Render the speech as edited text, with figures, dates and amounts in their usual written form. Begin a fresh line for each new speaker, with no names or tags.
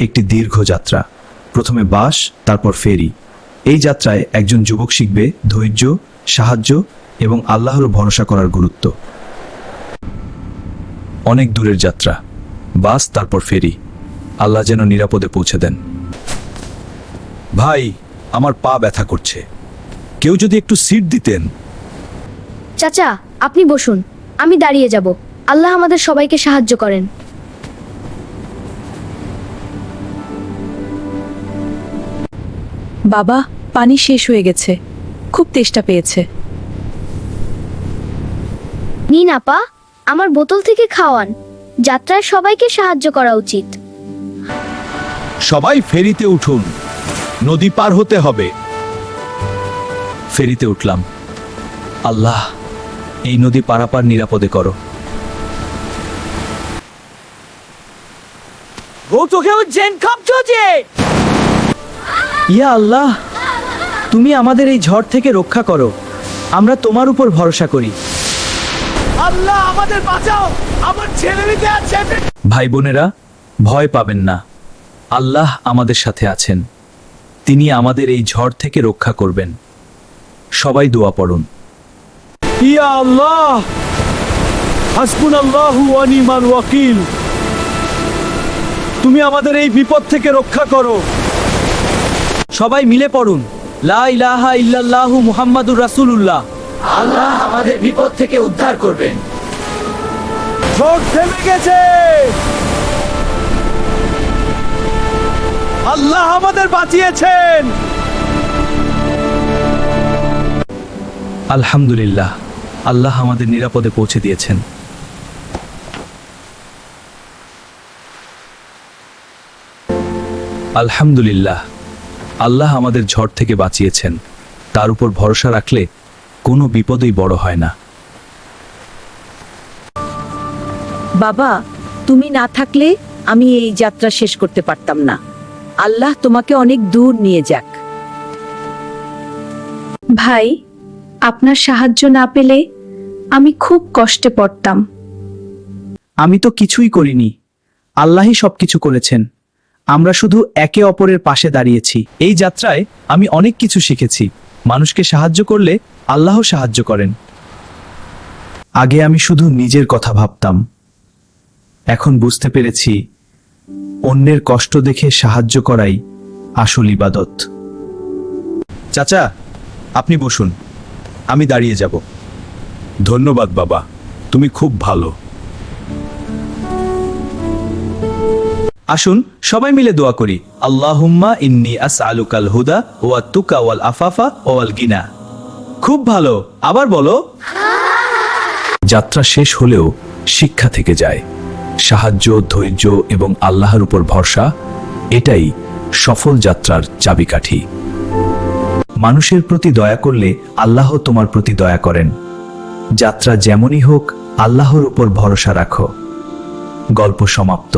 একটি দীর্ঘ যাত্রা। প্রথমে বাস, তারপর ফেরি। এই যাত্রায় একজন যুবক শিখবে ধৈর্য, সাহায্য এবং আল্লাহর ভরসা করার গুরুত্ব। অনেক দূরের যাত্রা, বাস তারপর ফেরি। আল্লাহ যেন নিরাপদে পৌঁছে দেন। ভাই, আমার পা ব্যথা করছে, কেউ যদি একটু সিট দিতেন।
চাচা, আপনি বসুন, আমি দাঁড়িয়ে যাব। আল্লাহ আমাদের সবাইকে সাহায্য করেন।
বাবা, পানি শেষ হয়ে গেছে, খুব তেষ্টা পেয়েছে।
নিন আপা, আমার বোতল থেকে খাওয়ান। যাত্রায় সবাইকে সাহায্য করা উচিত।
সবাই ফেরিতে উঠুন, নদী পার হতে হবে। ফেরিতে উঠলাম। আল্লাহ, এই নদী পারাপার নিরাপদে করো।
ইয়া আল্লাহ, তুমি আমাদের এই ঝড় থেকে রক্ষা করো। আমরা তোমার উপর ভরসা করি।
আল্লাহ আমাদের বাঁচাও, আমার ছেলে নিতে আছে।
ভাই বোনেরা, ভয় পাবেন না, আল্লাহ আমাদের সাথে আছেন। তিনি আমাদের এই ঝড় থেকে রক্ষা করবেন। সবাই দোয়া পড়ুন।
ইয়া আল্লাহ, হাসবুনাল্লাহু ওয়া নি'মাল ওয়াকিল। তুমি আমাদের এই বিপদ থেকে রক্ষা করো।
সবাই মিলে পড়ুন, লা ইলাহা ইল্লাল্লাহু মুহাম্মাদুর রাসূলুল্লাহ।
আল্লাহ আমাদের বিপদ থেকে উদ্ধার করবেন। ঝড় থেমে গেছে। আল্লাহ আমাদের বাঁচিয়েছেন।
আলহামদুলিল্লাহ, আল্লাহ আমাদের নিরাপদে পৌঁছে দিয়েছেন। আলহামদুলিল্লাহ, আল্লাহ আমাদের ঝড় থেকে বাঁচিয়েছেন। তার উপর ভরসা রাখলে কোনো বিপদই বড় হয় না।
বাবা, তুমি না থাকলে আমি এই যাত্রা শেষ করতে পারতাম না। আল্লাহ তোমাকে অনেক দূর নিয়ে যাক।
ভাই, আপনার সাহায্য না পেলে আমি খুব কষ্টে পড়তাম।
আমি তো কিছুই করিনি, আল্লাহই সবকিছু করেছেন। আমরা শুধু একে অপরের পাশে দাঁড়িয়েছি।
এই যাত্রায় আমি অনেক কিছু শিখেছি। মানুষকে সাহায্য করলে আল্লাহ সাহায্য করেন। আগে আমি শুধু নিজের কথা ভাবতাম, এখন বুঝতে পেরেছি অন্যের কষ্ট দেখে সাহায্য করাই আসল ইবাদত। চাচা, আপনি বসুন, আমি দাঁড়িয়ে যাব। ধন্যবাদ বাবা, তুমি খুব ভালো। আসুন সবাই মিলে দোয়া করি। আল্লাহুম্মা ইন্নী আসআলুকাল হুদা ওয়াত তুকা ওয়াল আফাফা ওয়াল গিনা। খুব ভালো, আবার বলো। যাত্রা শেষ হলেও শিক্ষা থেকে যায়। সাহায্য, ধৈর্য এবং আল্লাহর উপর ভরসা, এটাই সফল যাত্রার চাবিকাঠি। মানুষের প্রতি দয়া করলে আল্লাহ তোমার প্রতি দয়া করেন। যাত্রা যেমনই হোক, আল্লাহর উপর ভরসা রাখো। গল্প সমাপ্ত।